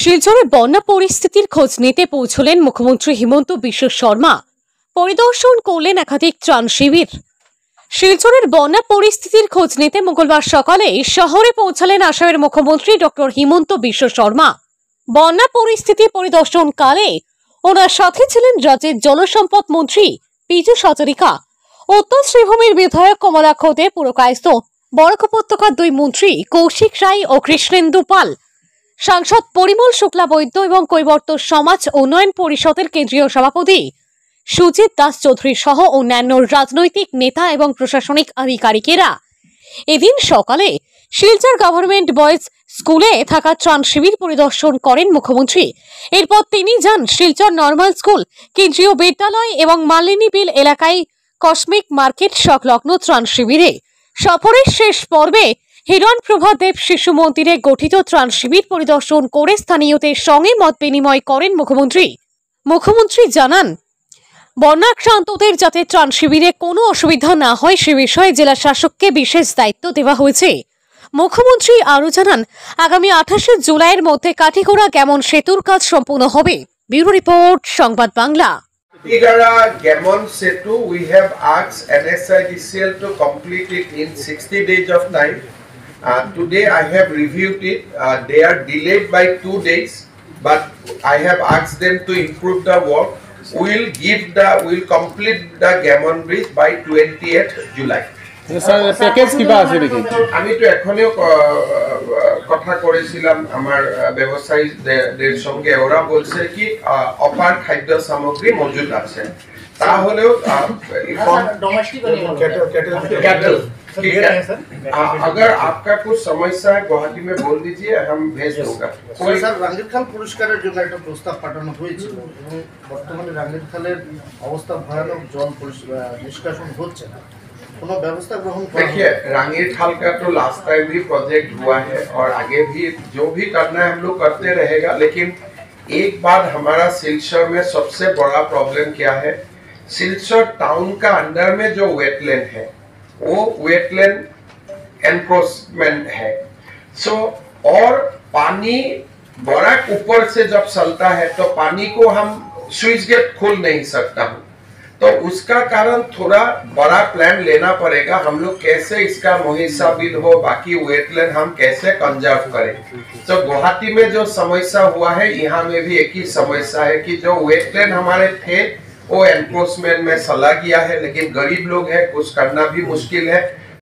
শিলচরে বন্যা পরিস্থিতির খোঁজ নিতে পৌঁছলেন মুখ্যমন্ত্রী হিমন্ত বিশ্ব শর্মা। পরিদর্শন করলেন একাধিক ত্রাণ শিবির। শিলচরের বন্যা পরিস্থিতির খোঁজ নিতে মঙ্গলবার সকালে শহরে পৌঁছালেন আসামের মুখ্যমন্ত্রী ডক্টর হিমন্ত বিশ্ব শর্মা। বন্যা পরিস্থিতি পরিদর্শনকালে ওনার সাথে ছিলেন রাজ্যের জলসম্পদ মন্ত্রী পীযূষ হাজারিকা, উত্তর শ্রীভূমির বিধায়ক কমলাক্ষ দে, পুরকায়স্থ বরাক উপত্যকার দুই মন্ত্রী কৌশিক রায় ও কৃষ্ণেন্দু পাল, সাংসদ পরিমল শুক্লা বৈদ্য এবং কৈবর্ত সমাজ উন্নয়ন পরিষদের কেন্দ্রীয় সভাপতি সুজিত দাস চৌধুরী সহ অন্যান্য রাজনৈতিক নেতা এবং প্রশাসনিক আধিকারিকেরা এদিন সকালে শিলচর গভর্নমেন্ট বয়েজ স্কুলে থাকা ত্রাণ শিবির পরিদর্শন করেন মুখ্যমন্ত্রী। এরপর তিনি যান শিলচর নর্মাল স্কুল, কেন্দ্রীয় বিদ্যালয় এবং মালিনী বিল এলাকায় কসমিক মার্কেট সংলগ্ন ত্রাণ শিবিরে। সফরের শেষ পর্বে হিরণপ্রভা দেব শিশু মন্দিরে গঠিত ত্রাণ শিবির পরিদর্শন করে স্থানীয়দের সঙ্গে মত বিনিময় করেন মুখ্যমন্ত্রী জানান, বন্যাক্রান্তদের যাতে ত্রাণ শিবিরে কোনো অসুবিধা না হয় সে বিষয়ে জেলা শাসককে বিশেষ দায়িত্ব দেওয়া হয়েছে। মুখ্যমন্ত্রী আরও জানান, আগামী 28 জুলাইয়ের মধ্যে কাঠিগড়া গ্যামন সেতুর কাজ সম্পূর্ণ হবে। ব্যুরো রিপোর্ট, সংবাদ Bangla. Kathigara Gamon Setu, we have asked NSIDCL to complete it in 60 days of time. Today I have reviewed it. They are delayed by 2 days, but I have asked them to improve the work. We'll complete the Gamon Bridge by 28th July. Package কিবা আছে নাকি? আমি তো এখনো কথা করেছিলাম আমার ব্যবসায়ীদের সঙ্গে, ওরা বলছে কি অপার খাদ্য সামগ্রী মজুদ আছে, তাহলেও अगर आपका कुछ समस्या है गुवाहाटी में बोल दीजिए, हम भेज दूंगा। স্যার, রাঙ্গির খাল পরিষ্কারের জন্য একটা প্রস্তাব পাঠানো হয়েছিল এবং বর্তমানে রাঙ্গির খালের অবস্থা ভয়ানক, জল নিষ্কাশন হচ্ছে না, কোনো ব্যবস্থা গ্রহণ করা? देखिए, रांगीर खाल का तो लास्ट टाइम भी प्रोजेक्ट हुआ है और आगे भी जो भी करना है हम लोग करते रहेगा, लेकिन एक बात हमारा सिलचर में सबसे बड़ा प्रॉब्लम क्या है, सिलचर टाउन का अंदर में जो वेटलैंड है वो वेटलैंड एनक्रोचमेंट है। और पानी बड़ा ऊपर से जब चलता है तो पानी को हम स्विच गेट खोल नहीं सकता हूँ, तो उसका कारण थोड़ा बड़ा प्लान लेना पड़ेगा। हम लोग कैसे इसका मुहिसा बिल हो, बाकी वेटलैंड हम कैसे कंजर्व करें। तो गुवाहाटी में जो समस्या हुआ है, यहाँ में भी एक ही समस्या है कि जो वेटलैंड हमारे थे वो एनक्रोचमेंट में चला गया है, लेकिन गरीब लोग हैं, कुछ करना भी मुश्किल है।